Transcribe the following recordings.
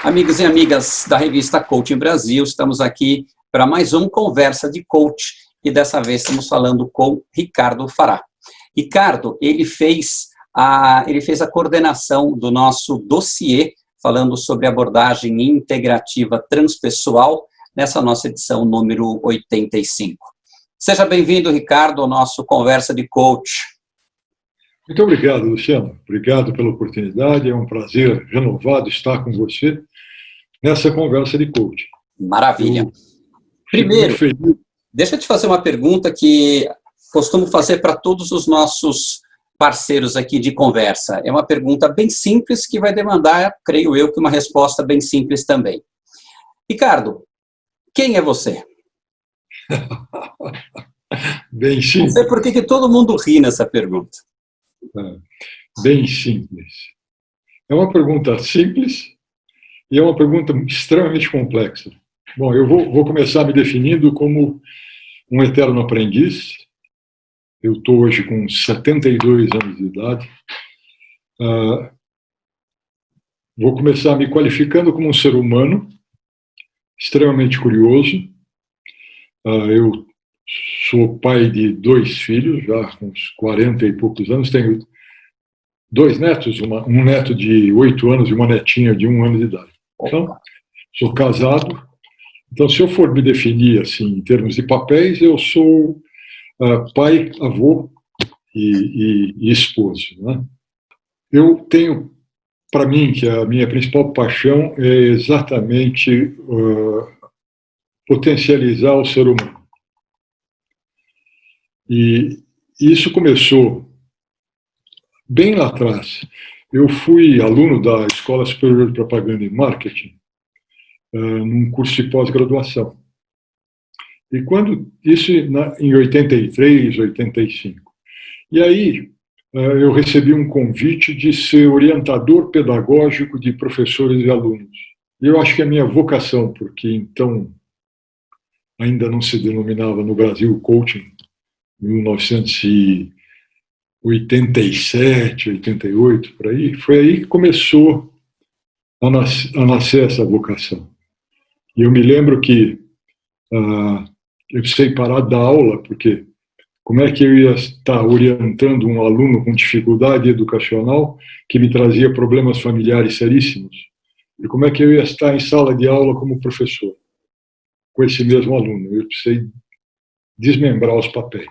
Amigos e amigas da revista Coaching Brasil, estamos aqui para mais um Conversa de Coach e dessa vez estamos falando com Ricardo Fará. Ricardo, ele fez a coordenação do nosso dossiê falando sobre abordagem integrativa transpessoal nessa nossa edição número 85. Seja bem-vindo, Ricardo, ao nosso Conversa de Coach. Muito obrigado, Luciano. Obrigado pela oportunidade. É um prazer renovado estar com você nessa conversa de coaching. Maravilha. Primeiro, deixa eu te fazer uma pergunta que costumo fazer para todos os nossos parceiros aqui de conversa. É uma pergunta bem simples que vai demandar, creio eu, que uma resposta bem simples também. Ricardo, quem é você? Bem simples. Não sei por que todo mundo ri nessa pergunta. Bem simples. É uma pergunta simples e é uma pergunta extremamente complexa. Bom, eu vou começar me definindo como um eterno aprendiz. Eu estou hoje com 72 anos de idade. Vou começar me qualificando como um ser humano extremamente curioso. Eu sou pai de 2 filhos, já com uns 40 e poucos anos. Tenho 2 netos, um neto de 8 anos e uma netinha de 1 ano de idade. Então, sou casado. Então, se eu for me definir assim, em termos de papéis, eu sou pai, avô e esposo, né? Eu tenho, para mim, que a minha principal paixão é exatamente potencializar o ser humano. E isso começou bem lá atrás. Eu fui aluno da Escola Superior de Propaganda e Marketing, num curso de pós-graduação. E quando isso em 83, 85. E aí eu recebi um convite de ser orientador pedagógico de professores e alunos. E eu acho que a minha vocação, porque então ainda não se denominava no Brasil coaching, em 1987, 88, por aí, foi aí que começou a nascer essa vocação. E eu me lembro que eu precisei parar da aula, porque como é que eu ia estar orientando um aluno com dificuldade educacional que me trazia problemas familiares seríssimos? E como é que eu ia estar em sala de aula como professor com esse mesmo aluno? Eu precisei desmembrar os papéis.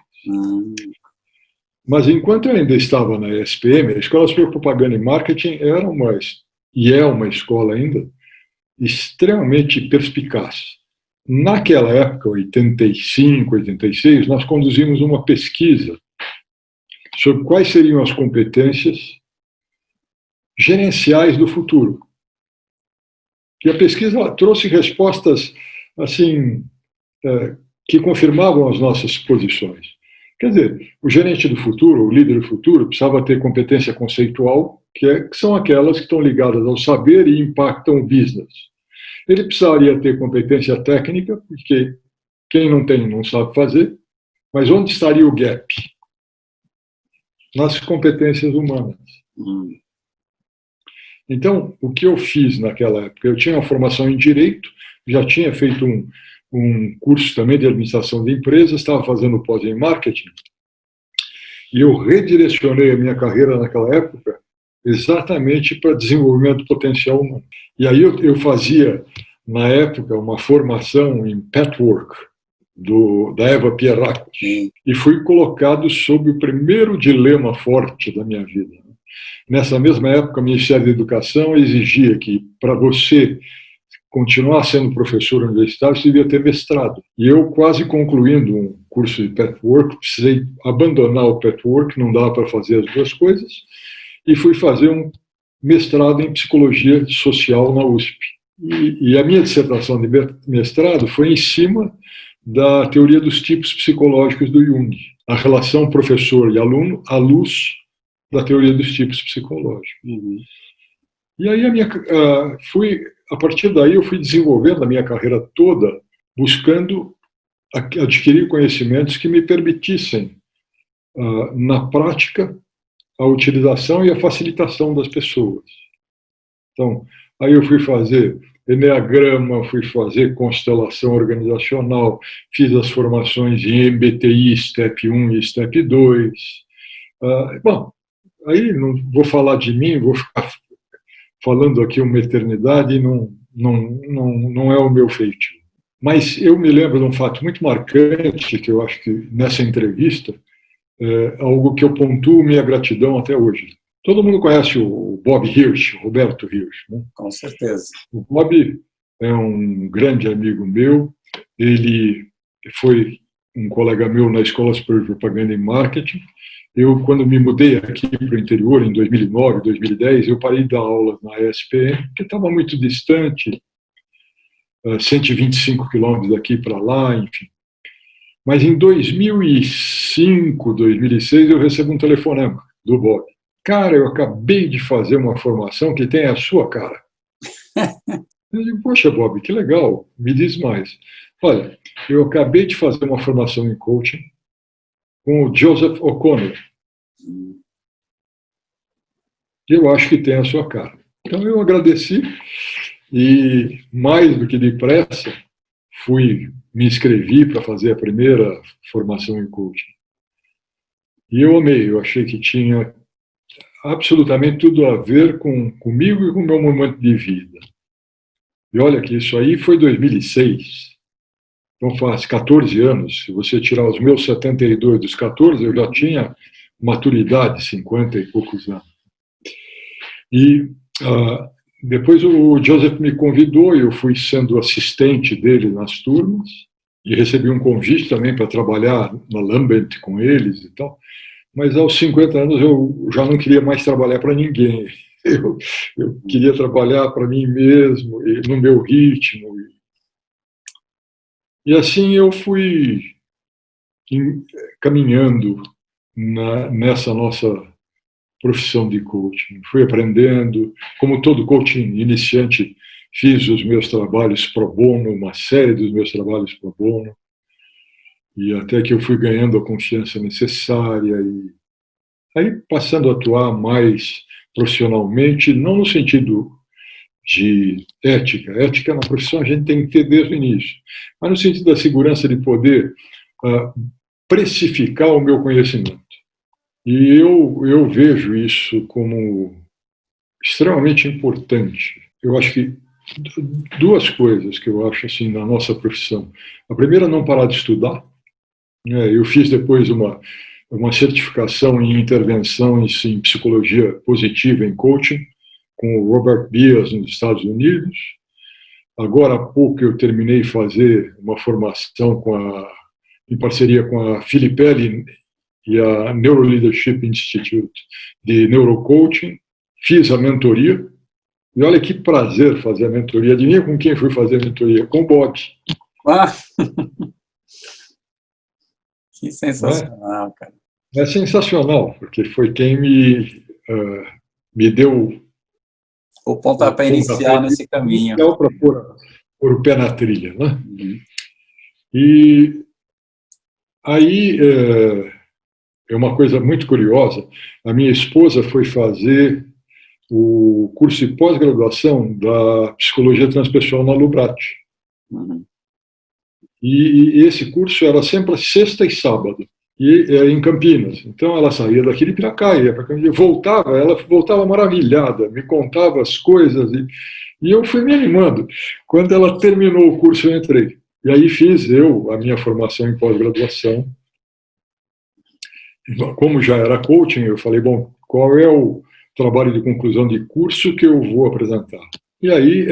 Mas enquanto eu ainda estava na ESPM, a Escola Superior de Propaganda e Marketing era e é uma escola ainda, extremamente perspicaz. Naquela época, 85, 86, nós conduzimos uma pesquisa sobre quais seriam as competências gerenciais do futuro. E a pesquisa trouxe respostas assim que confirmavam as nossas posições. Quer dizer, o gerente do futuro, o líder do futuro, precisava ter competência conceitual, que são aquelas que estão ligadas ao saber e impactam o business. Ele precisaria ter competência técnica, porque quem não tem não sabe fazer, mas onde estaria o gap? Nas competências humanas. Então, o que eu fiz naquela época? Eu tinha uma formação em Direito, já tinha feito um curso também de administração de empresas, estava fazendo pós em marketing, e eu redirecionei a minha carreira naquela época exatamente para desenvolvimento potencial humano. E aí eu fazia, na época, uma formação em Petwork, da Eva Pierracos, e fui colocado sob o primeiro dilema forte da minha vida. Nessa mesma época, o Ministério da Educação exigia que, para você continuar sendo professor universitário, você devia ter mestrado. E eu, quase concluindo um curso de Petwork, precisei abandonar o Petwork, não dava para fazer as duas coisas, e fui fazer um mestrado em Psicologia Social na USP. E a minha dissertação de mestrado foi em cima da teoria dos tipos psicológicos do Jung, a relação professor e aluno à luz da teoria dos tipos psicológicos. E aí a partir daí eu fui desenvolvendo a minha carreira toda, buscando adquirir conhecimentos que me permitissem, na prática, a utilização e a facilitação das pessoas. Então, Aí eu fui fazer Enneagrama, fui fazer constelação organizacional, fiz as formações em MBTI, Step 1 e Step 2. Bom, aí não vou falar de mim, vou ficar falando aqui uma eternidade, e não é o meu feitio. Mas eu me lembro de um fato muito marcante, que eu acho que nessa entrevista, algo que eu pontuo minha gratidão até hoje. Todo mundo conhece o Bob Hirsch, Roberto Hirsch, né? Com certeza. O Bob é um grande amigo meu, ele foi um colega meu na Escola Superior de Propaganda e Marketing. Eu, quando me mudei aqui para o interior, em 2009, 2010, eu parei de dar aula na ESPM, porque estava muito distante, 125 quilômetros daqui para lá, enfim. Mas em 2005, 2006, eu recebo um telefonema do Bob. Cara, eu acabei de fazer uma formação que tem a sua cara. Eu digo, poxa, Bob, que legal, me diz mais. Olha, eu acabei de fazer uma formação em coaching com o Joseph O'Connor. Eu acho que tem a sua cara. Então eu agradeci e, mais do que depressa, me inscrevi para fazer a primeira formação em coaching. E eu amei, eu achei que tinha absolutamente tudo a ver comigo e com o meu momento de vida. E olha que isso aí foi 2006. Então faz 14 anos. Se você tirar os meus 72 dos 14, eu já tinha maturidade, 50 e poucos anos. E depois o Joseph me convidou, eu fui sendo assistente dele nas turmas, e recebi um convite também para trabalhar na Lambert com eles e tal. Mas aos 50 anos eu já não queria mais trabalhar para ninguém. Eu queria trabalhar para mim mesmo, no meu ritmo. E assim eu fui caminhando nessa nossa profissão de coaching. Fui aprendendo, como todo coaching iniciante, fiz os meus trabalhos pro bono, uma série dos meus trabalhos pro bono, e até que eu fui ganhando a confiança necessária, e aí passando a atuar mais profissionalmente, não no sentido de ética na profissão a gente tem que ter desde o início, mas no sentido da segurança de poder precificar o meu conhecimento. E eu vejo isso como extremamente importante. Eu acho que duas coisas que eu acho assim na nossa profissão. A primeira, não parar de estudar. Eu fiz depois uma certificação em intervenção em psicologia positiva, em coaching, com o Robert Bias, nos Estados Unidos. Agora há pouco eu terminei de fazer uma formação em parceria com a Filippelli e a Neuroleadership Institute de Neurocoaching. Fiz a mentoria. E olha que prazer fazer a mentoria. Adivinha com quem fui fazer a mentoria? Com o Bob. Ah! Que sensacional, cara. É sensacional, porque foi quem me deu o pontapé inicial nesse caminho. Para pôr o pé na trilha, né? Uhum. E aí é uma coisa muito curiosa. A minha esposa foi fazer o curso de pós-graduação da psicologia transpessoal na Lubrate. Uhum. E esse curso era sempre sexta e sábado, em Campinas. Então ela saía daqui de Piracaia, ia para Campinas, ela voltava maravilhada, me contava as coisas, e eu fui me animando. Quando ela terminou o curso, eu entrei. E aí fiz a minha formação em pós-graduação. Como já era coaching, eu falei, bom, qual é o trabalho de conclusão de curso que eu vou apresentar? E aí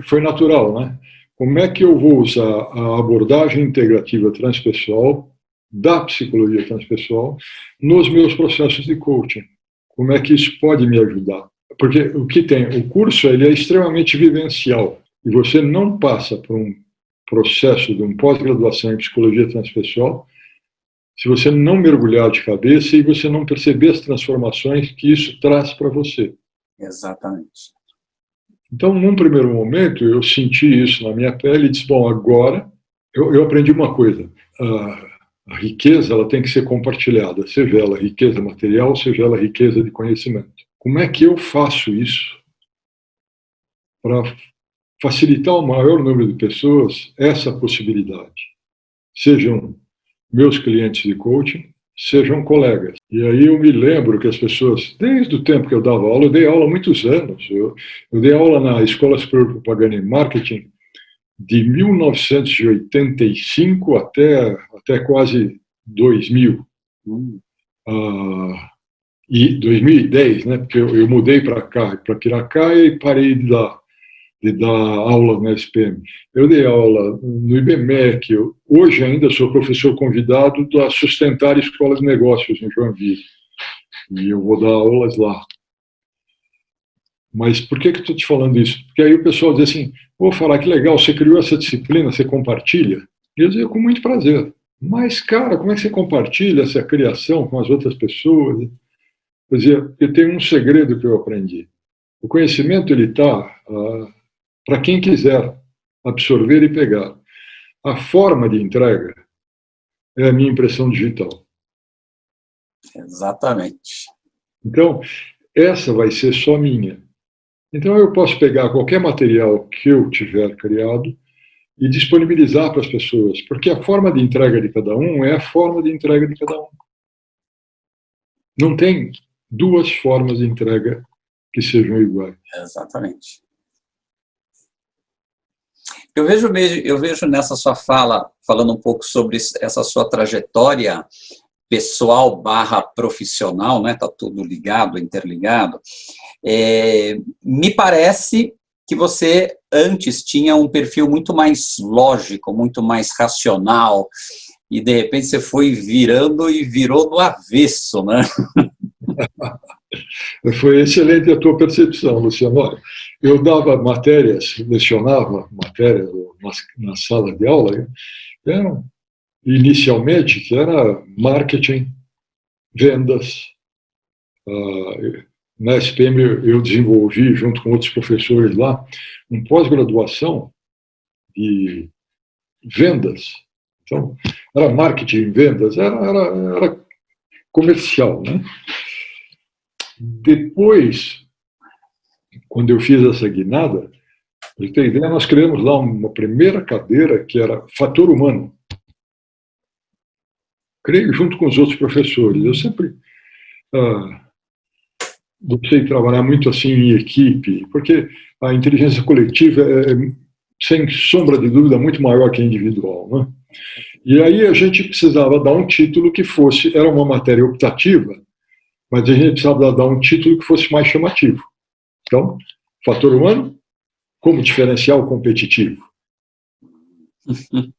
foi natural, né? Como é que eu vou usar a abordagem integrativa transpessoal, da psicologia transpessoal, nos meus processos de coaching? Como é que isso pode me ajudar? Porque o curso ele é extremamente vivencial, e você não passa por um processo de uma pós-graduação em psicologia transpessoal se você não mergulhar de cabeça e você não perceber as transformações que isso traz para você. Exatamente. Então, num primeiro momento, eu senti isso na minha pele e disse, bom, agora eu aprendi uma coisa. A riqueza ela tem que ser compartilhada, seja ela riqueza material, seja ela riqueza de conhecimento. Como é que eu faço isso para facilitar o maior número de pessoas essa possibilidade. Sejam meus clientes de coaching, sejam colegas. E aí eu me lembro que as pessoas, desde o tempo que eu dava aula, eu dei aula há muitos anos. Eu dei aula na Escola Superior de Propaganda e Marketing de 1985 até quase 2000. E 2010, né? Porque eu mudei para cá, para Piracaia, e parei de dar aula na SPM. Eu dei aula no IBMEC, hoje ainda sou professor convidado da Sustentar Escola de Negócios em Joinville, e eu vou dar aulas lá. Mas por que eu estou te falando isso? Porque aí o pessoal diz assim, vou falar que legal, você criou essa disciplina, você compartilha? E eu dizia, com muito prazer. Mas, cara, como é que você compartilha essa criação com as outras pessoas? Eu dizia, eu tenho um segredo que eu aprendi. O conhecimento, ele está para quem quiser absorver e pegar. A forma de entrega é a minha impressão digital. Exatamente. Então, essa vai ser só minha. Então, eu posso pegar qualquer material que eu tiver criado e disponibilizar para as pessoas, porque a forma de entrega de cada um é a forma de entrega de cada um. Não tem duas formas de entrega que sejam iguais. Exatamente. Eu vejo nessa sua fala, falando um pouco sobre essa sua trajetória pessoal barra profissional, né? Tá tudo ligado, interligado. Me parece que você antes tinha um perfil muito mais lógico, muito mais racional, e de repente você foi virando e virou do avesso, né? Foi excelente a tua percepção, Luciano. Olha, eu dava matérias, lecionava matérias na sala de aula, inicialmente, que era marketing, vendas. Na SPM eu desenvolvi, junto com outros professores lá, um pós-graduação de vendas. Então, era marketing, vendas, era comercial, né? Depois, quando eu fiz essa guinada, para ter ideia, nós criamos lá uma primeira cadeira que era fator humano. Criei junto com os outros professores. Eu sempre gostei de trabalhar muito assim em equipe, porque a inteligência coletiva é, sem sombra de dúvida, muito maior que a individual, né? E aí a gente precisava dar um título que fosse, era uma matéria optativa, mas a gente precisava dar um título que fosse mais chamativo. Então, fator humano como diferencial competitivo. Então,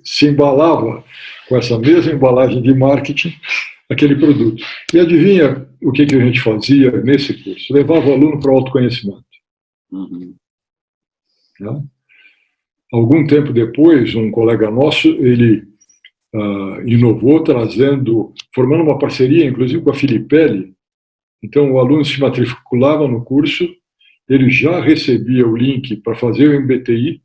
se embalava com essa mesma embalagem de marketing aquele produto. E adivinha o que a gente fazia nesse curso? Levava o aluno para o autoconhecimento. Né? Algum tempo depois, um colega nosso, ele inovou formando uma parceria, inclusive com a Filipelli. Então, o aluno se matriculava no curso, ele já recebia o link para fazer o MBTI.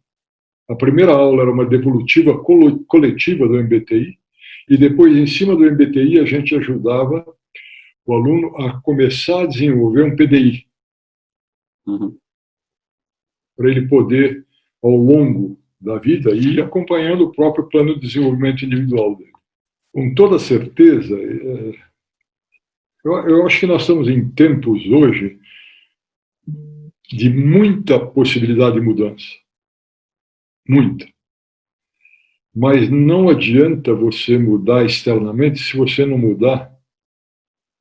A primeira aula era uma devolutiva coletiva do MBTI, e depois, em cima do MBTI, a gente ajudava o aluno a começar a desenvolver um PDI. Para ele poder, ao longo da vida, ir acompanhando o próprio plano de desenvolvimento individual dele. Com toda certeza, eu acho que nós estamos em tempos hoje de muita possibilidade de mudança. Muita. Mas não adianta você mudar externamente se você não mudar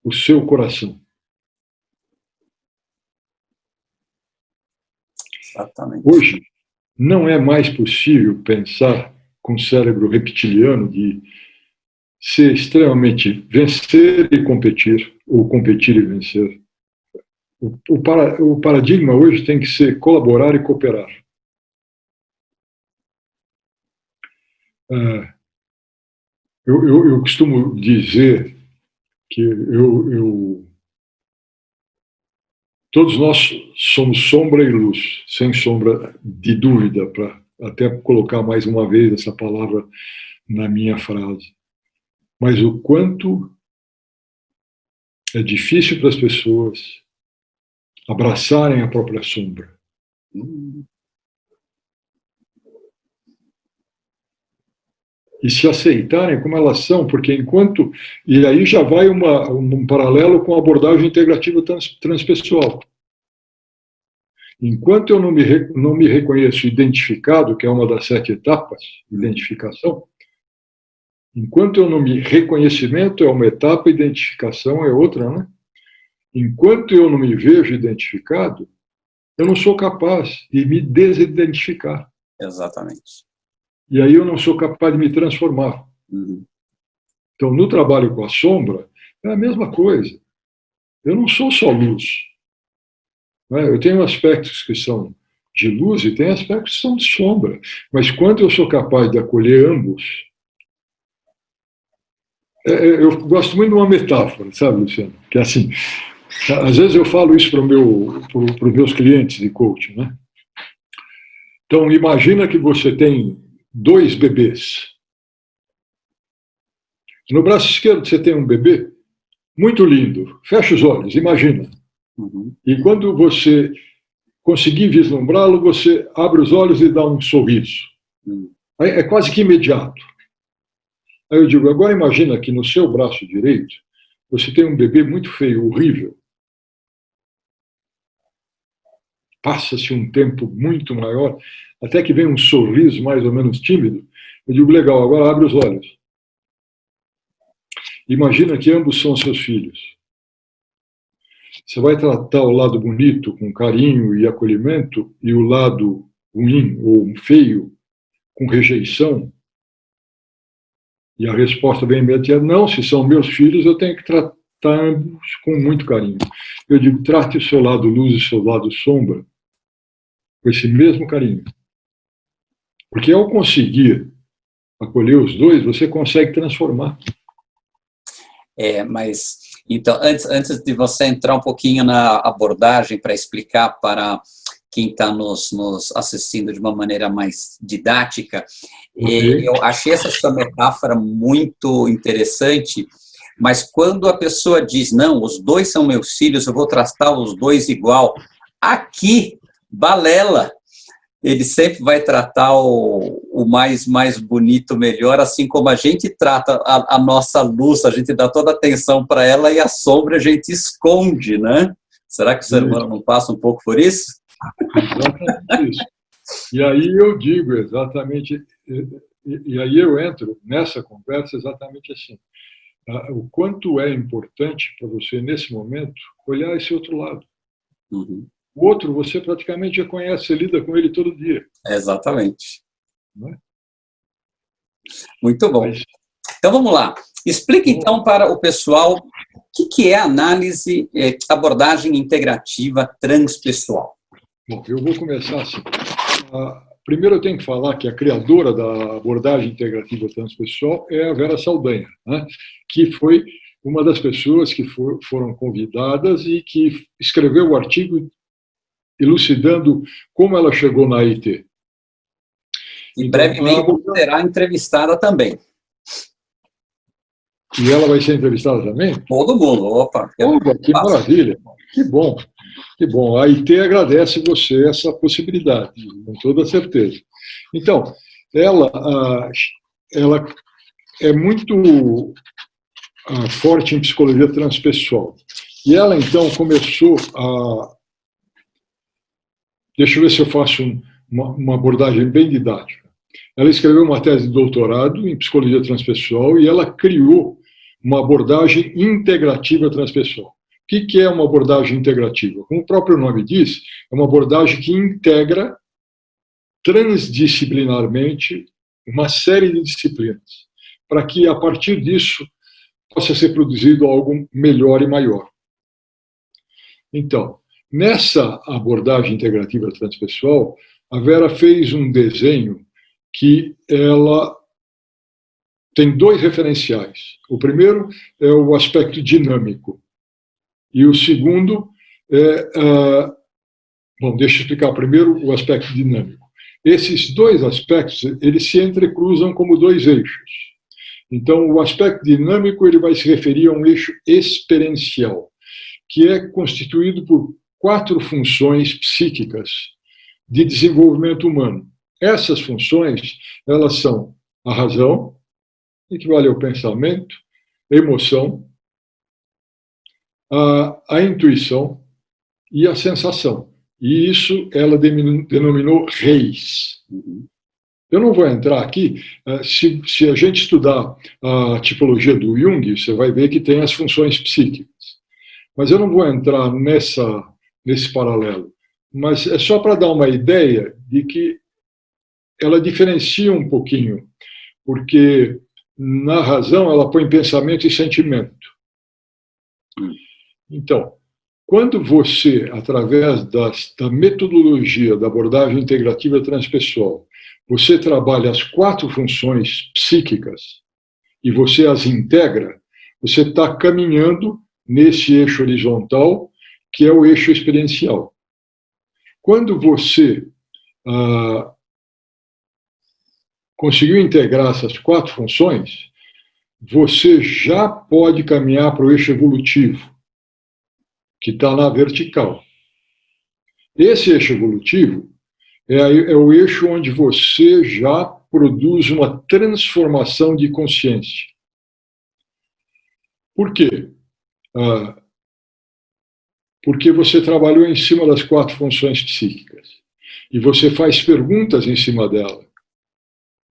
o seu coração. Exatamente. Hoje, não é mais possível pensar com o cérebro reptiliano de ser extremamente vencer e competir, ou competir e vencer. O paradigma hoje tem que ser colaborar e cooperar. Eu costumo dizer que todos nós somos sombra e luz, sem sombra de dúvida, para até colocar mais uma vez essa palavra na minha frase. Mas o quanto é difícil para as pessoas abraçarem a própria sombra. E se aceitarem como elas são, porque enquanto... E aí já vai um paralelo com a abordagem integrativa transpessoal. Enquanto eu não me reconheço identificado, que é uma das 7 etapas, identificação, enquanto eu não me... Reconhecimento é uma etapa, identificação é outra, né? Enquanto eu não me vejo identificado, eu não sou capaz de me desidentificar. Exatamente. E aí eu não sou capaz de me transformar. Então, no trabalho com a sombra, é a mesma coisa. Eu não sou só luz. Eu tenho aspectos que são de luz e tem aspectos que são de sombra. Mas quando eu sou capaz de acolher ambos... Eu gosto muito de uma metáfora, sabe, Luciano? Que é assim, às vezes eu falo isso para os meus clientes de coaching, né? Então, imagina que você tem 2 bebês. No braço esquerdo você tem um bebê muito lindo. Fecha os olhos, imagina. E quando você conseguir vislumbrá-lo, você abre os olhos e dá um sorriso. É quase que imediato. Aí eu digo, agora imagina que no seu braço direito você tem um bebê muito feio, horrível. Passa-se um tempo muito maior, até que vem um sorriso mais ou menos tímido. Eu digo, legal, agora abre os olhos. Imagina que ambos são seus filhos. Você vai tratar o lado bonito com carinho e acolhimento e o lado ruim ou feio com rejeição? E a resposta bem imediata é não, se são meus filhos, eu tenho que tratar ambos com muito carinho. Eu digo, trate o seu lado luz e o seu lado sombra com esse mesmo carinho. Porque ao conseguir acolher os dois, você consegue transformar. Mas, então, antes de você entrar um pouquinho na abordagem para explicar para quem está nos assistindo de uma maneira mais didática, eu achei essa sua metáfora muito interessante, mas quando a pessoa diz, não, os 2 são meus filhos, eu vou tratar os 2 igual, aqui, balela, ele sempre vai tratar o mais bonito, melhor, assim como a gente trata a nossa luz, a gente dá toda a atenção para ela e a sombra a gente esconde, né? Será que o ser humano não passa um pouco por isso? Exatamente isso. E aí eu digo exatamente, e aí eu entro nessa conversa exatamente assim, o quanto é importante para você, nesse momento, olhar esse outro lado. O outro, você praticamente já conhece, você lida com ele todo dia. Exatamente. Não é? Muito bom. Mas, então, vamos lá. Explique, então, para o pessoal o que é análise, abordagem integrativa transpessoal. Bom, eu vou começar assim. Primeiro eu tenho que falar que a criadora da abordagem integrativa transpessoal é a Vera Saldanha, né? Que foi uma das pessoas que foram convidadas e que escreveu o artigo elucidando como ela chegou na AIT. E então, brevemente será entrevistada também. E ela vai ser entrevistada também? Todo mundo, opa. Que maravilha, que bom. Que bom, a AIT agradece você essa possibilidade, com toda certeza. Então, ela é muito forte em psicologia transpessoal. E ela, então, começou a... Deixa eu ver se eu faço uma abordagem bem didática. Ela escreveu uma tese de doutorado em psicologia transpessoal e ela criou uma abordagem integrativa transpessoal. O que é uma abordagem integrativa? Como o próprio nome diz, é uma abordagem que integra transdisciplinarmente uma série de disciplinas, para que, a partir disso, possa ser produzido algo melhor e maior. Então, nessa abordagem integrativa transpessoal, a Vera fez um desenho que ela tem 2 referenciais. O primeiro é o aspecto dinâmico. E o segundo é... Bom, deixa eu explicar primeiro o aspecto dinâmico. Esses 2 aspectos, eles se entrecruzam como 2 eixos. Então, o aspecto dinâmico ele vai se referir a um eixo experiencial, que é constituído por 4 funções psíquicas de desenvolvimento humano. Essas funções, elas são a razão, equivale ao pensamento, a emoção, a intuição e a sensação. E isso ela denominou reis. Eu não vou entrar aqui, se a gente estudar a tipologia do Jung, você vai ver que tem as funções psíquicas. Mas eu não vou entrar nesse paralelo. Mas é só para dar uma ideia de que ela diferencia um pouquinho, porque na razão ela põe pensamento e sentimento. Então, quando você, através da metodologia da abordagem integrativa transpessoal, você trabalha as 4 funções psíquicas e você as integra, você está caminhando nesse eixo horizontal, que é o eixo experiencial. Quando você conseguiu integrar essas 4 funções, você já pode caminhar para o eixo evolutivo, que está na vertical. Esse eixo evolutivo é o eixo onde você já produz uma transformação de consciência. Por quê? Porque você trabalhou em cima das 4 funções psíquicas e você faz perguntas em cima dela.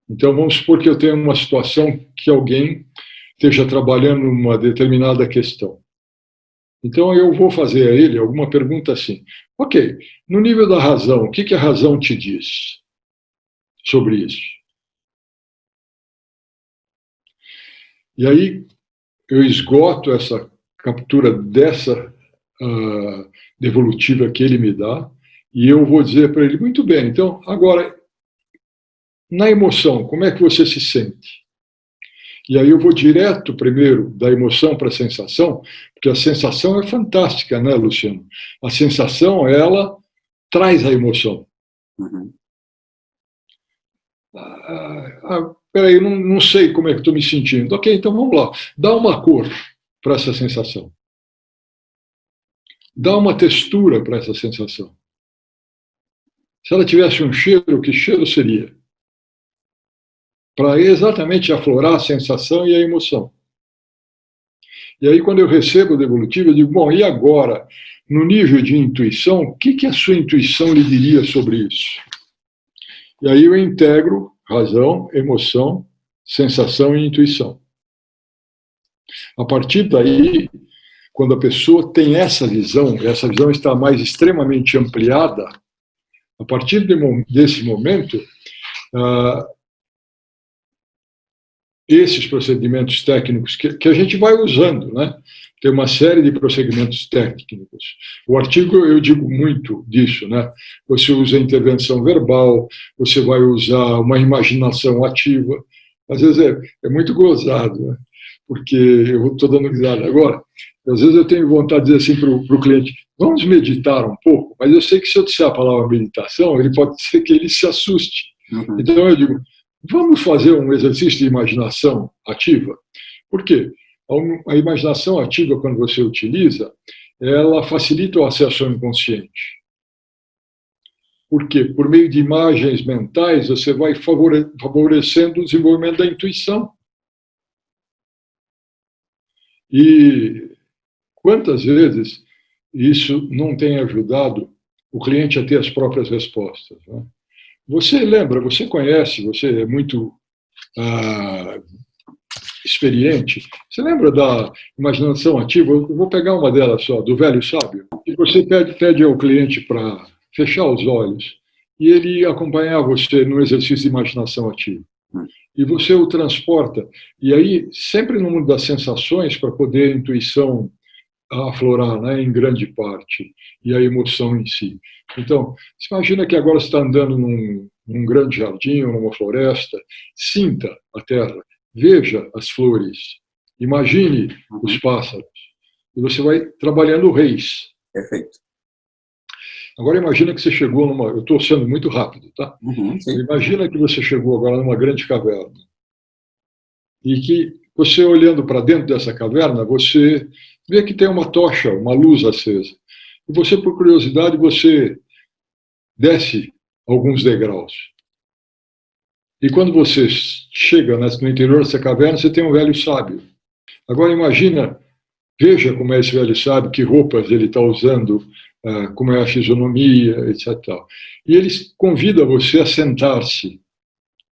Então, vamos supor que eu tenho uma situação que alguém esteja trabalhando uma determinada questão. Então, eu vou fazer a ele alguma pergunta assim. Ok, no nível da razão, o que a razão te diz sobre isso? E aí, eu esgoto essa captura dessa devolutiva que ele me dá e eu vou dizer para ele, muito bem, então, agora, na emoção, como é que você se sente? E aí eu vou direto, primeiro, da emoção para a sensação, porque a sensação é fantástica, né, Luciano? A sensação, ela traz a emoção. Peraí, não sei como é que estou me sentindo. Ok, então vamos lá. Dá uma cor para essa sensação. Dá uma textura para essa sensação. Se ela tivesse um cheiro, que cheiro seria? Para exatamente aflorar a sensação e a emoção. E aí, quando eu recebo o devolutivo, eu digo, bom, e agora, no nível de intuição, o que a sua intuição lhe diria sobre isso? E aí eu integro razão, emoção, sensação e intuição. A partir daí, quando a pessoa tem essa visão está mais extremamente ampliada, a partir desse momento, esses procedimentos técnicos que a gente vai usando, né? Tem uma série de procedimentos técnicos. O artigo, eu digo muito disso, né? Você usa a intervenção verbal, você vai usar uma imaginação ativa. Às vezes é muito gozado, né? Porque eu estou dando risada agora. Às vezes eu tenho vontade de dizer assim para o cliente, vamos meditar um pouco, mas eu sei que se eu disser a palavra meditação, ele pode ser que ele se assuste. Então eu digo, vamos fazer um exercício de imaginação ativa? Por quê? A imaginação ativa, quando você utiliza, ela facilita o acesso ao inconsciente. Por quê? Por meio de imagens mentais, você vai favorecendo o desenvolvimento da intuição. E quantas vezes isso não tem ajudado o cliente a ter as próprias respostas, né? Você lembra, você conhece, você é muito experiente. Você lembra da imaginação ativa? Eu vou pegar uma delas só, do velho sábio. E você pede ao cliente para fechar os olhos e ele acompanhar você no exercício de imaginação ativa. E você o transporta. E aí, sempre no mundo das sensações, para poder a intuição aflorar, né, em grande parte, e a emoção em si. Então, você imagina que agora você está andando num grande jardim ou numa floresta, sinta a terra, veja as flores, imagine os pássaros, e você vai trabalhando reis. Perfeito. Agora imagina que você chegou numa... Eu estou sendo muito rápido, tá? Imagina que você chegou agora numa grande caverna, e que você olhando para dentro dessa caverna, você vê que tem uma tocha, uma luz acesa. E você, por curiosidade, você desce alguns degraus. E quando você chega no interior dessa caverna, você tem um velho sábio. Agora imagina, veja como é esse velho sábio, que roupas ele está usando, como é a fisionomia, etc. E ele convida você a sentar-se.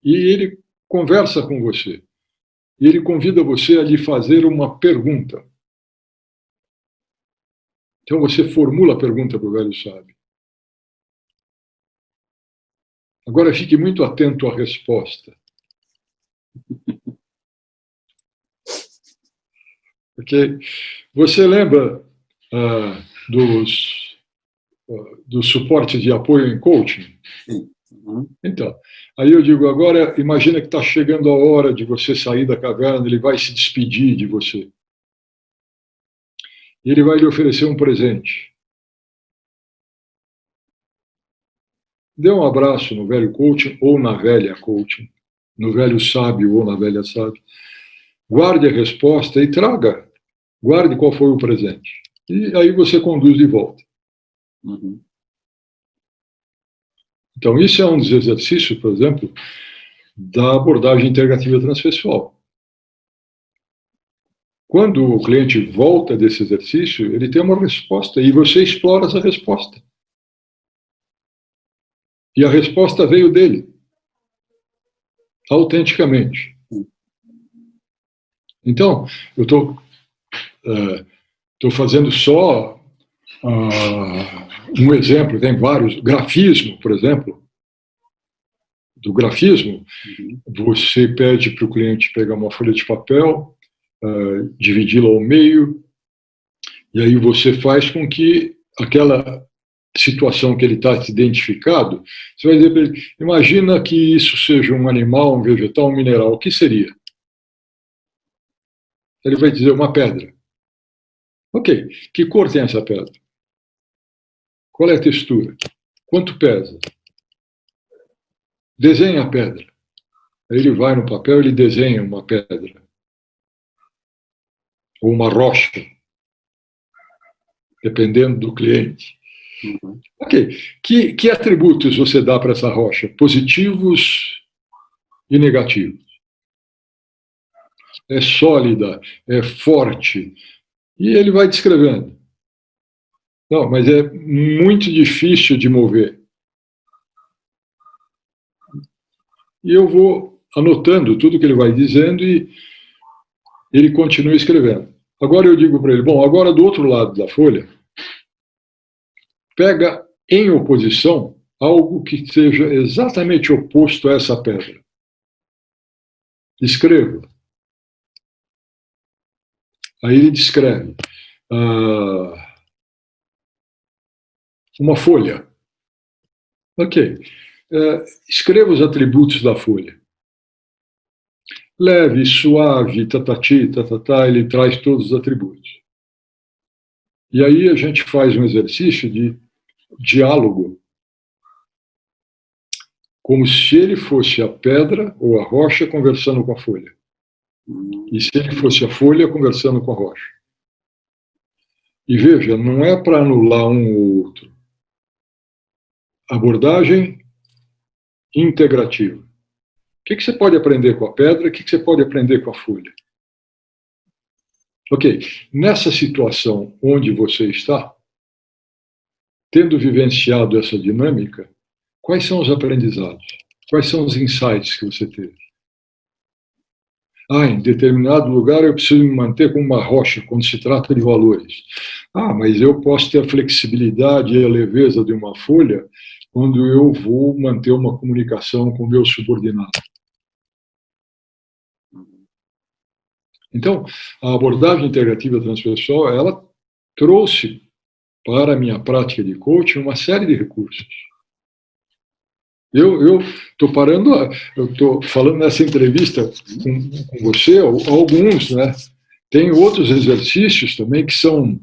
E ele conversa com você. E ele convida você a lhe fazer uma pergunta. Então você formula a pergunta para o velho sábio. Agora fique muito atento à resposta. Porque você lembra dos suportes de apoio em coaching? Então, aí eu digo, agora imagina que está chegando a hora de você sair da caverna, ele vai se despedir de você. E ele vai lhe oferecer um presente. Dê um abraço no velho coaching ou na velha coaching, no velho sábio ou na velha sábia. Guarde a resposta e traga. Guarde qual foi o presente. E aí você conduz de volta. Uhum. Então, isso é um dos exercícios, por exemplo, da abordagem integrativa transpessoal. Quando o cliente volta desse exercício, ele tem uma resposta e você explora essa resposta. E a resposta veio dele, autenticamente. Então, eu estou fazendo só um exemplo, tem vários. Grafismo, por exemplo. Do grafismo, você pede para o cliente pegar uma folha de papel, dividi-la ao meio, e aí você faz com que aquela situação que ele está identificado, você vai dizer para ele, imagina que isso seja um animal, um vegetal, um mineral, o que seria? Ele vai dizer uma pedra. Ok, que cor tem essa pedra? Qual é a textura? Quanto pesa? Desenha a pedra. Aí ele vai no papel e ele desenha uma pedra. Ou uma rocha. Dependendo do cliente. Uhum. Ok. Que atributos você dá para essa rocha? Positivos e negativos. É sólida, é forte. E ele vai descrevendo. Não, mas é muito difícil de mover. E eu vou anotando tudo que ele vai dizendo e ele continua escrevendo. Agora eu digo para ele, bom, agora do outro lado da folha, pega em oposição algo que seja exatamente oposto a essa pedra. Escreva. Aí ele descreve. Uma folha. Ok. Escreva os atributos da folha. Leve, suave, tatati, tatatá, ele traz todos os atributos. E aí a gente faz um exercício de diálogo, como se ele fosse a pedra ou a rocha conversando com a folha. E se ele fosse a folha conversando com a rocha. E veja, não é para anular um ou outro. Abordagem integrativa. O que você pode aprender com a pedra? O que você pode aprender com a folha? Ok, nessa situação onde você está, tendo vivenciado essa dinâmica, quais são os aprendizados? Quais são os insights que você teve? Em determinado lugar eu preciso me manter como uma rocha quando se trata de valores. Mas eu posso ter a flexibilidade e a leveza de uma folha quando eu vou manter uma comunicação com o meu subordinado. Então, a abordagem integrativa transpessoal, ela trouxe para a minha prática de coaching uma série de recursos. Eu estou falando nessa entrevista com você, alguns, né? Tem outros exercícios também que são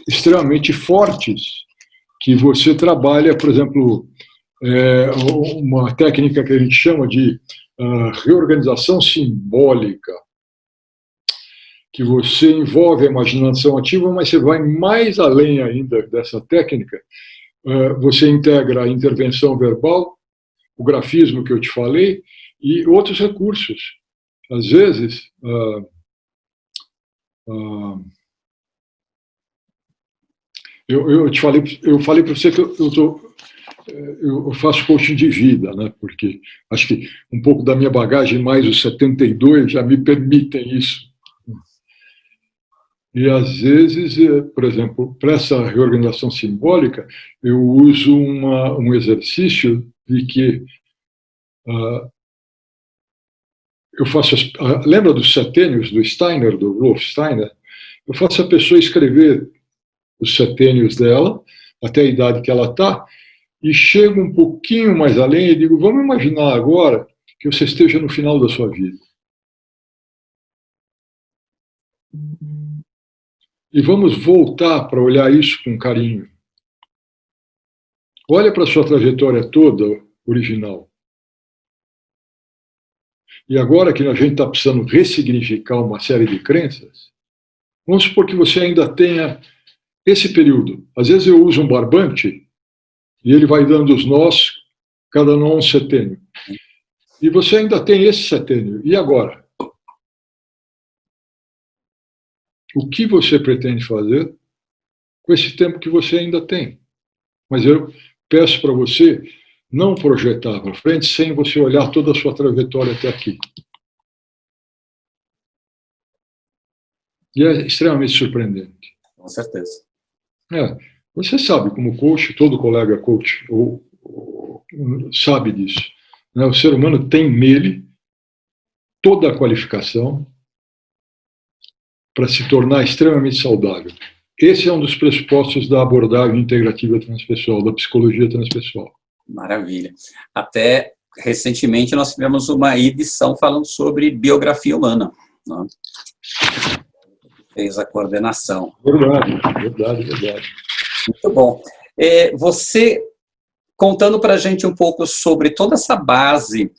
extremamente fortes, que você trabalha, por exemplo, uma técnica que a gente chama de reorganização simbólica, que você envolve a imaginação ativa, mas você vai mais além ainda dessa técnica, você integra a intervenção verbal, o grafismo que eu te falei, e outros recursos. Às vezes, eu falei para você que eu faço coaching de vida, né? Porque acho que um pouco da minha bagagem, mais os 72, já me permitem isso. E, às vezes, por exemplo, para essa reorganização simbólica, eu uso um exercício de que eu faço... lembra dos setênios do Steiner, do Rolf Steiner? Eu faço a pessoa escrever os setênios dela, até a idade que ela está, e chego um pouquinho mais além e digo, vamos imaginar agora que você esteja no final da sua vida. E vamos voltar para olhar isso com carinho. Olha para a sua trajetória toda original. E agora que a gente está precisando ressignificar uma série de crenças, vamos supor que você ainda tenha esse período. Às vezes eu uso um barbante e ele vai dando os nós, cada nó um setênio. E você ainda tem esse setênio. E agora? O que você pretende fazer com esse tempo que você ainda tem? Mas eu peço para você não projetar para frente sem você olhar toda a sua trajetória até aqui. E é extremamente surpreendente. Com certeza. Você sabe, como coach, todo colega coach sabe disso. Né? O ser humano tem nele toda a qualificação para se tornar extremamente saudável. Esse é um dos pressupostos da abordagem integrativa transpessoal, da psicologia transpessoal. Maravilha. Até recentemente nós tivemos uma edição falando sobre biografia humana. Né? Fez a coordenação. Verdade. Muito bom. Você, contando para a gente um pouco sobre toda essa base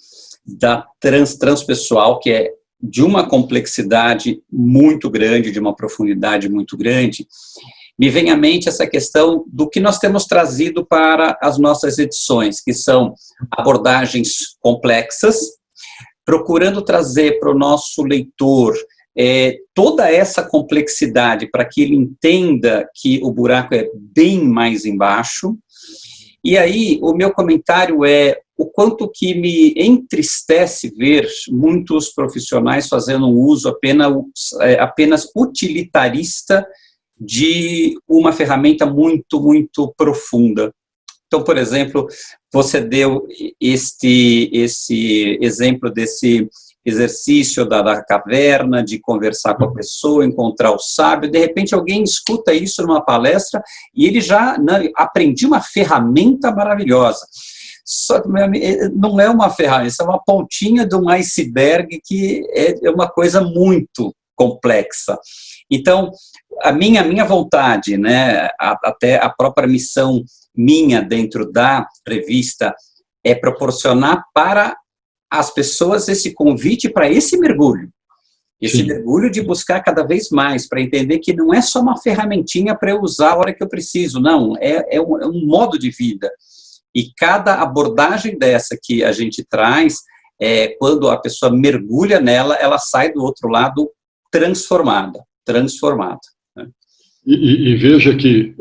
da transpessoal, que é de uma complexidade muito grande, de uma profundidade muito grande, me vem à mente essa questão do que nós temos trazido para as nossas edições, que são abordagens complexas, procurando trazer para o nosso leitor toda essa complexidade para que ele entenda que o buraco é bem mais embaixo. E aí, o meu comentário é o quanto que me entristece ver muitos profissionais fazendo um uso apenas utilitarista de uma ferramenta muito, muito profunda. Então, por exemplo, você deu esse exemplo desse exercício da caverna, de conversar com a pessoa, encontrar o sábio. De repente, alguém escuta isso numa palestra e ele já aprendi uma ferramenta maravilhosa. Só que não é uma ferramenta, é uma pontinha de um iceberg que é uma coisa muito complexa. Então, a minha vontade, né, até a própria missão minha dentro da revista é proporcionar para as pessoas esse convite para esse mergulho. Esse mergulho de buscar cada vez mais, para entender que não é só uma ferramentinha para eu usar a hora que eu preciso, não, é um modo de vida. E cada abordagem dessa que a gente traz, quando a pessoa mergulha nela, ela sai do outro lado transformada. Né? E veja que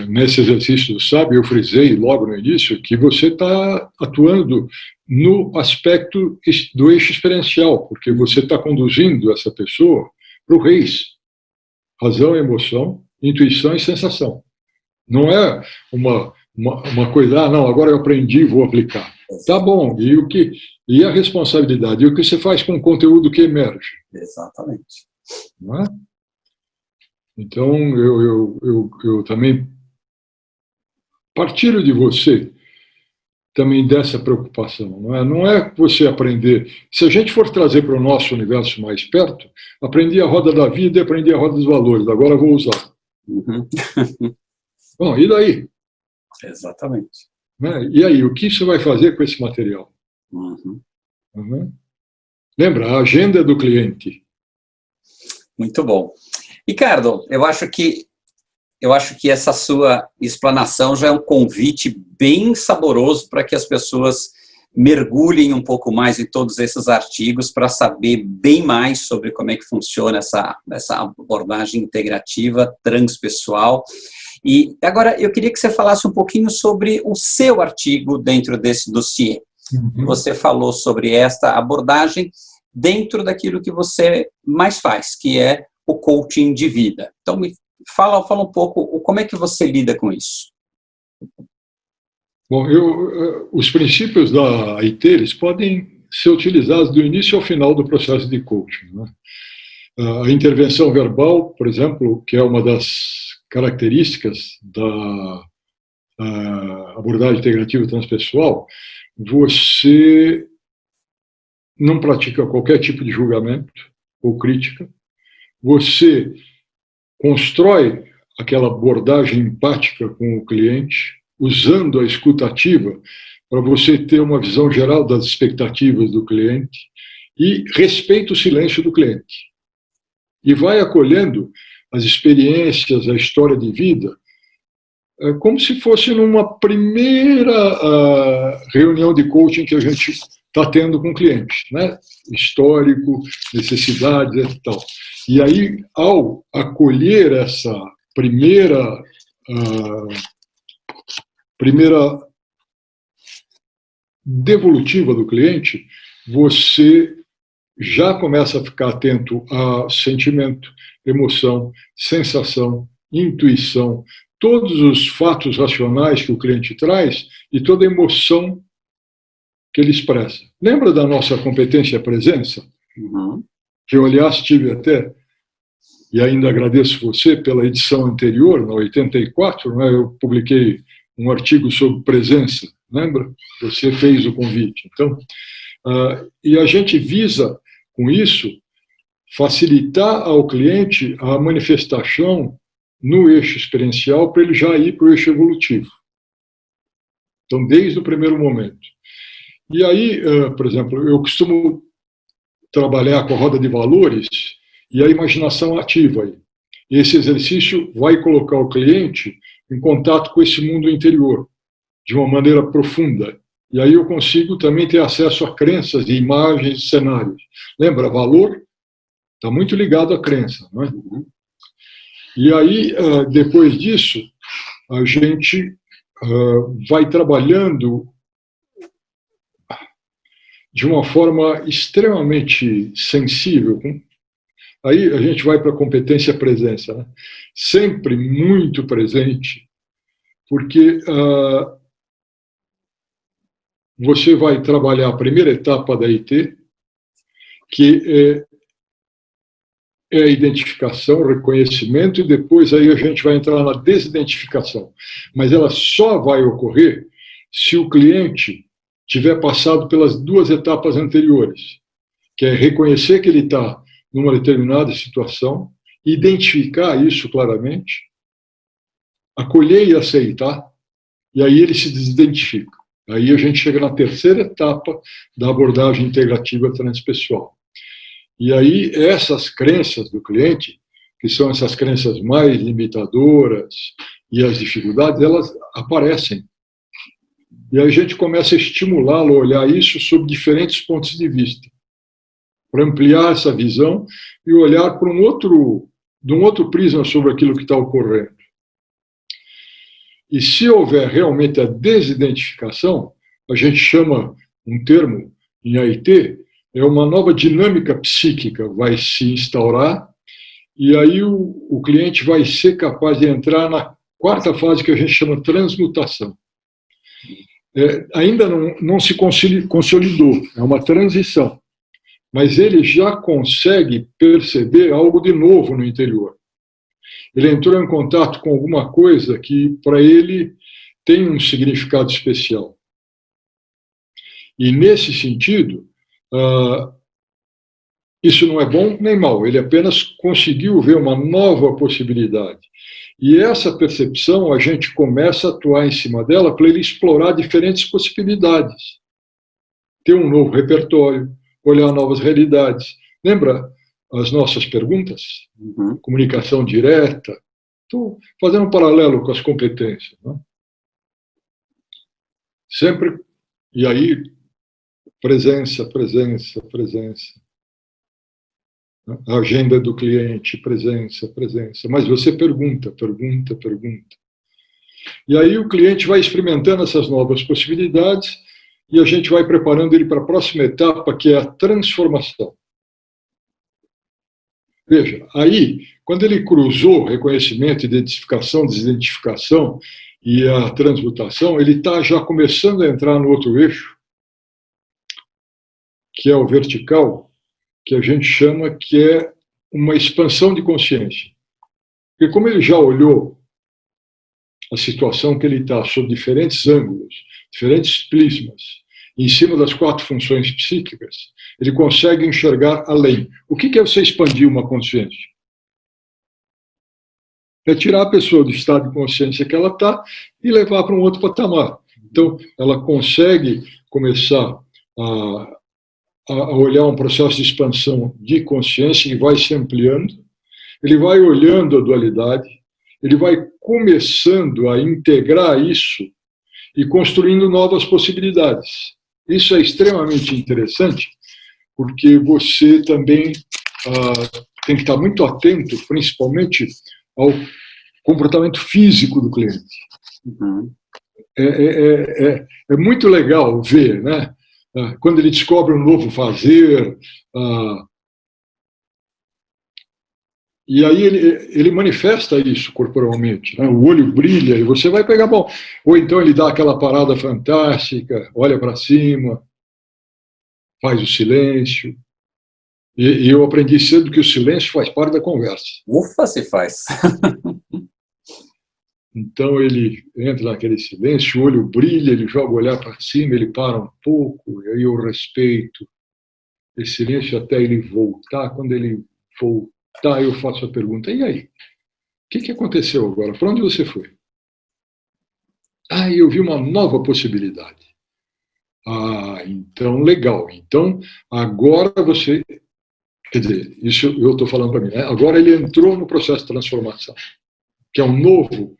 nesse exercício do sábio, eu frisei logo no início que você está atuando no aspecto do eixo experiencial, porque você está conduzindo essa pessoa para o reis. Razão, emoção, intuição e sensação. Não é uma coisa, não, agora eu aprendi e vou aplicar. Tá bom, e a responsabilidade? E o que você faz com o conteúdo que emerge? Exatamente. Não é? Então, eu também partilho de você também dessa preocupação. Não é você aprender. Se a gente for trazer para o nosso universo mais perto, aprendi a roda da vida e aprendi a roda dos valores, agora vou usar. Uhum. Bom, e daí? Exatamente. Né? E aí, o que você vai fazer com esse material? Uhum. Uhum. Lembra, a agenda do cliente. Muito bom. Ricardo, eu acho que eu acho que essa sua explanação já é um convite bem saboroso para que as pessoas mergulhem um pouco mais em todos esses artigos para saber bem mais sobre como é que funciona essa abordagem integrativa transpessoal. E agora eu queria que você falasse um pouquinho sobre o seu artigo dentro desse dossiê. Você falou sobre esta abordagem dentro daquilo que você mais faz, que é o coaching de vida. Então, me fala um pouco como é que você lida com isso. Bom, os princípios da AIT, eles podem ser utilizados do início ao final do processo de coaching, né? A intervenção verbal, por exemplo, que é uma das características da abordagem integrativa transpessoal, você não pratica qualquer tipo de julgamento ou crítica, você constrói aquela abordagem empática com o cliente, usando a escuta ativa para você ter uma visão geral das expectativas do cliente e respeita o silêncio do cliente. E vai acolhendo as experiências, a história de vida, como se fosse numa primeira reunião de coaching que a gente está tendo com o cliente, né? Histórico, necessidades e tal. E aí, ao acolher essa primeira devolutiva do cliente, você já começa a ficar atento a sentimento, emoção, sensação, intuição, todos os fatos racionais que o cliente traz e toda a emoção que ele expressa. Lembra da nossa competência presença? Que eu, aliás, tive até, e ainda agradeço você pela edição anterior, na 84, né, eu publiquei um artigo sobre presença, lembra? Você fez o convite. Então, e a gente visa, com isso, facilitar ao cliente a manifestação no eixo experiencial para ele já ir para o eixo evolutivo. Então, desde o primeiro momento. E aí, por exemplo, eu costumo trabalhar com a roda de valores e a imaginação ativa. E esse exercício vai colocar o cliente em contato com esse mundo interior, de uma maneira profunda. E aí eu consigo também ter acesso a crenças, e imagens, cenários. Lembra, valor está muito ligado à crença, não é? E aí, depois disso, a gente vai trabalhando de uma forma extremamente sensível. Aí a gente vai para a competência presença, né? Sempre muito presente, porque você vai trabalhar a primeira etapa da IT, que é a identificação, reconhecimento, e depois aí a gente vai entrar na desidentificação. Mas ela só vai ocorrer se o cliente tiver passado pelas duas etapas anteriores, que é reconhecer que ele está numa determinada situação, identificar isso claramente, acolher e aceitar, e aí ele se desidentifica. Aí a gente chega na terceira etapa da abordagem integrativa transpessoal. E aí essas crenças do cliente, que são essas crenças mais limitadoras e as dificuldades, elas aparecem. E aí a gente começa a estimulá-lo a olhar isso sob diferentes pontos de vista, para ampliar essa visão e olhar para de um outro prisma sobre aquilo que está ocorrendo. E se houver realmente a desidentificação, a gente chama um termo em AIT, é uma nova dinâmica psíquica vai se instaurar, e aí o cliente vai ser capaz de entrar na quarta fase que a gente chama transmutação. Ainda não se consolidou, é uma transição, mas ele já consegue perceber algo de novo no interior. Ele entrou em contato com alguma coisa que, para ele, tem um significado especial. E, nesse sentido, isso não é bom nem mal, ele apenas conseguiu ver uma nova possibilidade. E essa percepção, a gente começa a atuar em cima dela para ele explorar diferentes possibilidades. Ter um novo repertório, olhar novas realidades. Lembra as nossas perguntas? Comunicação direta, Estou fazendo um paralelo com as competências. Né? Sempre, e aí, presença, presença, presença. A agenda do cliente, presença, presença. Mas você pergunta, pergunta, pergunta. E aí o cliente vai experimentando essas novas possibilidades e a gente vai preparando ele para a próxima etapa, que é a transformação. Veja, aí, quando ele cruzou reconhecimento, identificação, desidentificação e a transmutação, ele está já começando a entrar no outro eixo, que é o vertical, que a gente chama que é uma expansão de consciência. Porque como ele já olhou a situação que ele está sob diferentes ângulos, diferentes prismas, em cima das 4 funções psíquicas, ele consegue enxergar além. O que é você expandir uma consciência? É tirar a pessoa do estado de consciência que ela está e levar para um outro patamar. Então, ela consegue começar a olhar um processo de expansão de consciência que vai se ampliando, ele vai olhando a dualidade, ele vai começando a integrar isso e construindo novas possibilidades. Isso é extremamente interessante, porque você também tem que estar muito atento, principalmente ao comportamento físico do cliente. Uhum. É muito legal ver, né? Quando ele descobre um novo fazer, e aí ele manifesta isso corporalmente, né? O olho brilha e você vai pegar bom. Ou então ele dá aquela parada fantástica, olha para cima, faz o silêncio. E eu aprendi cedo que o silêncio faz parte da conversa. Ufa, se faz. Então ele entra naquele silêncio, o olho brilha, ele joga o olhar para cima, ele para um pouco, e aí eu respeito esse silêncio até ele voltar. Quando ele voltar, eu faço a pergunta: e aí? O que aconteceu agora? Para onde você foi? Eu vi uma nova possibilidade. Então, legal. Então, agora você... Quer dizer, isso eu estou falando para mim, né? Agora ele entrou no processo de transformação, que é um novo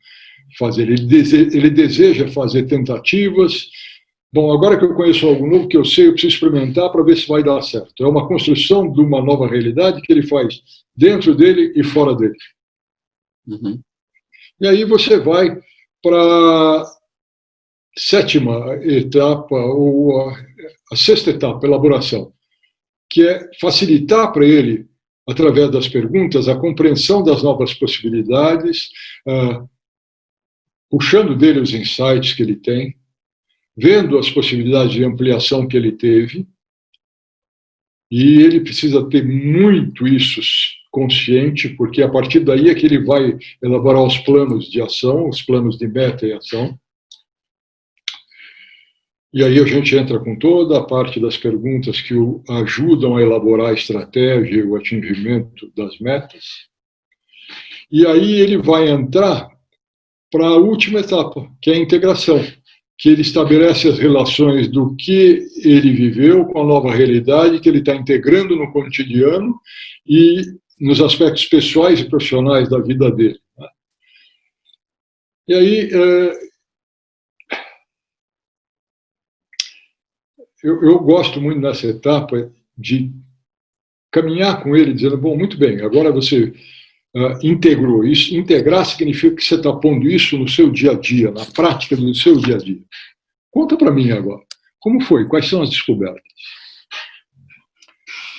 fazer. Ele deseja fazer tentativas. Bom, agora que eu conheço algo novo, que eu sei, eu preciso experimentar para ver se vai dar certo. É uma construção de uma nova realidade que ele faz dentro dele e fora dele. Uhum. E aí você vai para a 7ª etapa, ou a 6ª etapa, elaboração, que é facilitar para ele, através das perguntas, a compreensão das novas possibilidades, puxando dele os insights que ele tem, vendo as possibilidades de ampliação que ele teve, e ele precisa ter muito isso consciente, porque a partir daí é que ele vai elaborar os planos de ação, os planos de meta e ação. E aí a gente entra com toda a parte das perguntas que o ajudam a elaborar a estratégia e o atingimento das metas. E aí ele vai entrar para a última etapa, que é a integração, que ele estabelece as relações do que ele viveu com a nova realidade, que ele está integrando no cotidiano e nos aspectos pessoais e profissionais da vida dele. E aí eu gosto muito nessa etapa de caminhar com ele, dizendo: bom, muito bem, agora você integrou isso. Integrar significa que você está pondo isso no seu dia a dia, na prática do seu dia a dia. Conta para mim agora, como foi? Quais são as descobertas?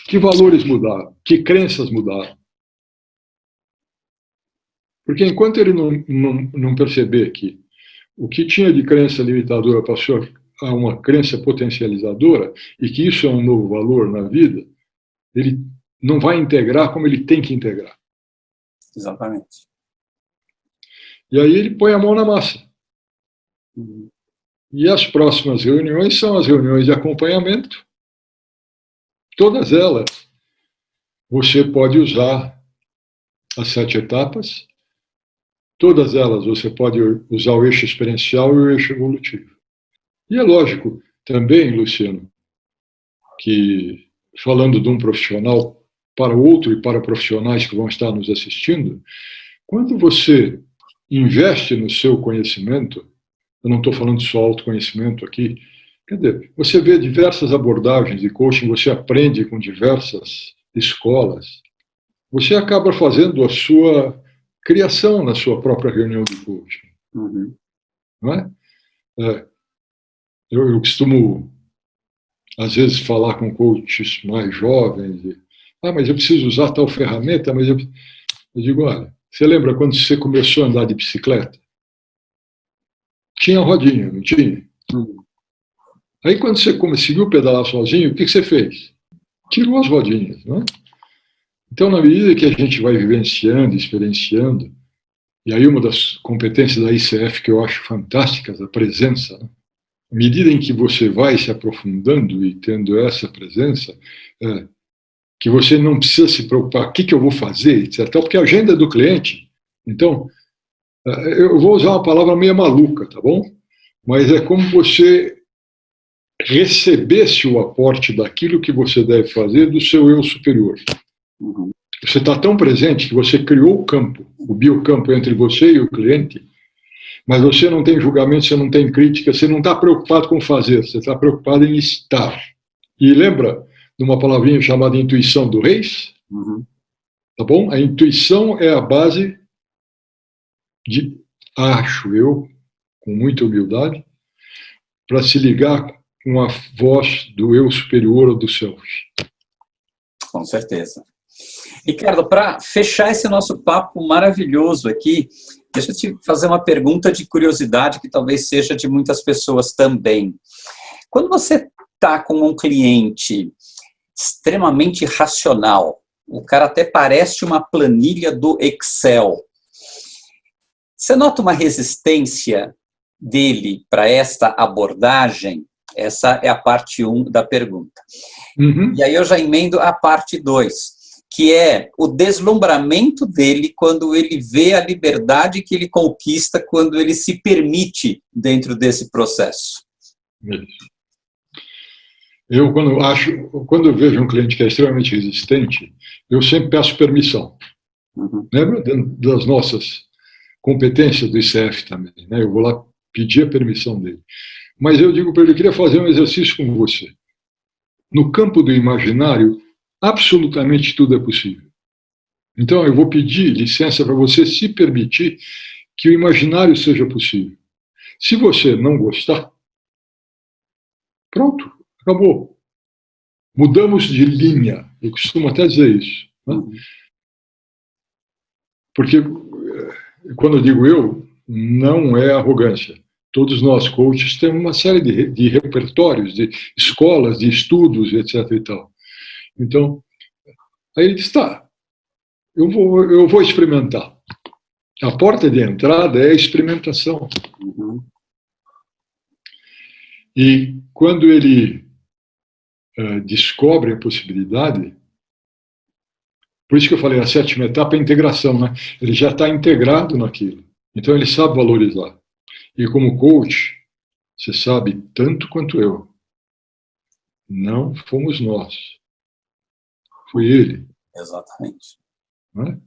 Que valores mudaram? Que crenças mudaram? Porque enquanto ele não perceber que o que tinha de crença limitadora passou a uma crença potencializadora e que isso é um novo valor na vida, ele não vai integrar como ele tem que integrar. Exatamente. E aí ele põe a mão na massa. E as próximas reuniões são as reuniões de acompanhamento. Todas elas você pode usar as 7 etapas. Todas elas você pode usar o eixo experiencial e o eixo evolutivo. E é lógico também, Luciano, que falando de um profissional para outro e para profissionais que vão estar nos assistindo, Quando você investe no seu conhecimento, eu não estou falando só autoconhecimento aqui, quer dizer, você vê diversas abordagens de coaching, você aprende com diversas escolas, você acaba fazendo a sua criação na sua própria reunião de coaching. Uhum. Não é? Eu costumo, às vezes, falar com coaches mais jovens, mas eu preciso usar tal ferramenta, mas eu digo, olha, você lembra quando você começou a andar de bicicleta? Tinha rodinha, não tinha? Aí quando você conseguiu pedalar sozinho, o que você fez? Tirou as rodinhas, não é? Então, na medida que a gente vai vivenciando, experienciando, e aí uma das competências da ICF que eu acho fantásticas, a presença, né? À medida em que você vai se aprofundando e tendo essa presença, que você não precisa se preocupar, o que eu vou fazer, etc. Porque a agenda é do cliente. Então, eu vou usar uma palavra meio maluca, tá bom? Mas é como você recebesse o aporte daquilo que você deve fazer do seu eu superior. Uhum. Você está tão presente que você criou o campo, o biocampo entre você e o cliente, mas você não tem julgamento, você não tem crítica, você não está preocupado com fazer, você está preocupado em estar. E lembra de uma palavrinha chamada intuição do Reis? Uhum. Tá bom? A intuição é a base de, acho eu, com muita humildade, para se ligar com a voz do eu superior ou do céu. Com certeza. Ricardo, para fechar esse nosso papo maravilhoso aqui, deixa eu te fazer uma pergunta de curiosidade que talvez seja de muitas pessoas também. Quando você está com um cliente extremamente racional, o cara até parece uma planilha do Excel, você nota uma resistência dele para esta abordagem? Essa é a parte 1 da pergunta. Uhum. E aí eu já emendo a parte 2, que é o deslumbramento dele quando ele vê a liberdade que ele conquista quando ele se permite dentro desse processo. Eu, quando eu vejo um cliente que é extremamente resistente, eu sempre peço permissão. Uhum. Lembra das nossas competências do ICF também, né? Eu vou lá pedir a permissão dele. Mas eu digo para ele, eu queria fazer um exercício com você. No campo do imaginário, absolutamente tudo é possível. Então, eu vou pedir licença para você se permitir que o imaginário seja possível. Se você não gostar, pronto, acabou. Mudamos de linha. Eu costumo até dizer isso. Né? Porque, quando eu digo eu, não é arrogância. Todos nós, coaches, temos uma série de repertórios, de escolas, de estudos, etc. e tal. Então, aí ele diz, tá, eu vou experimentar. A porta de entrada é a experimentação. Uhum. E quando ele descobre a possibilidade, por isso que eu falei, a 7ª etapa é a integração, né? Ele já está integrado naquilo. Então ele sabe valorizar. E como coach, você sabe tanto quanto eu, não fomos nós. Foi ele. Exatamente. Né?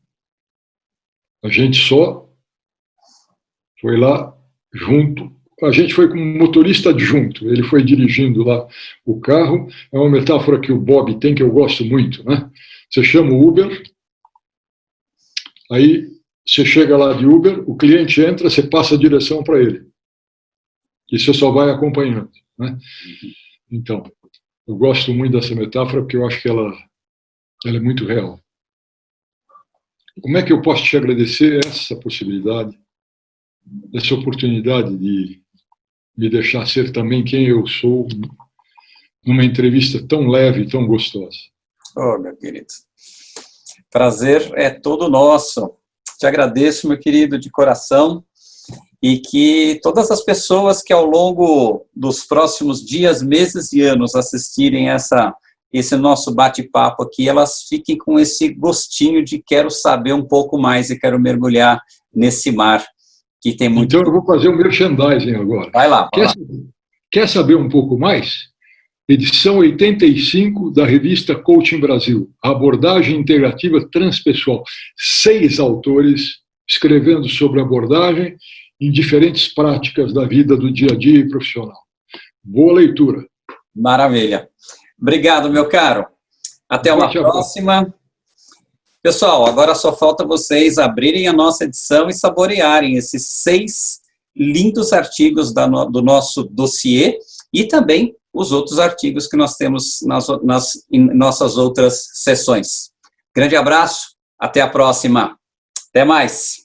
A gente só foi lá junto. A gente foi como motorista adjunto. Ele foi dirigindo lá o carro. É uma metáfora que o Bob tem, que eu gosto muito. Né? Você chama o Uber, aí você chega lá de Uber, o cliente entra, você passa a direção para ele. E você só vai acompanhando. Né? Então, eu gosto muito dessa metáfora porque eu acho que ela é muito real. Como é que eu posso te agradecer essa possibilidade, essa oportunidade de me deixar ser também quem eu sou numa entrevista tão leve, tão gostosa? Oh, meu querido. Prazer é todo nosso. Te agradeço, meu querido, de coração, e que todas as pessoas que ao longo dos próximos dias, meses e anos assistirem esse nosso bate-papo aqui, elas fiquem com esse gostinho de quero saber um pouco mais e quero mergulhar nesse mar que tem muito... Então eu vou fazer um merchandising agora. Vai lá. Quer saber um pouco mais? Edição 85 da revista Coaching Brasil, abordagem integrativa transpessoal. 6 autores escrevendo sobre abordagem em diferentes práticas da vida do dia a dia e profissional. Boa leitura. Maravilha. Obrigado, meu caro. Até uma próxima. Pessoal, agora só falta vocês abrirem a nossa edição e saborearem esses 6 lindos artigos do nosso dossiê e também os outros artigos que nós temos em nossas outras sessões. Grande abraço, até a próxima. Até mais.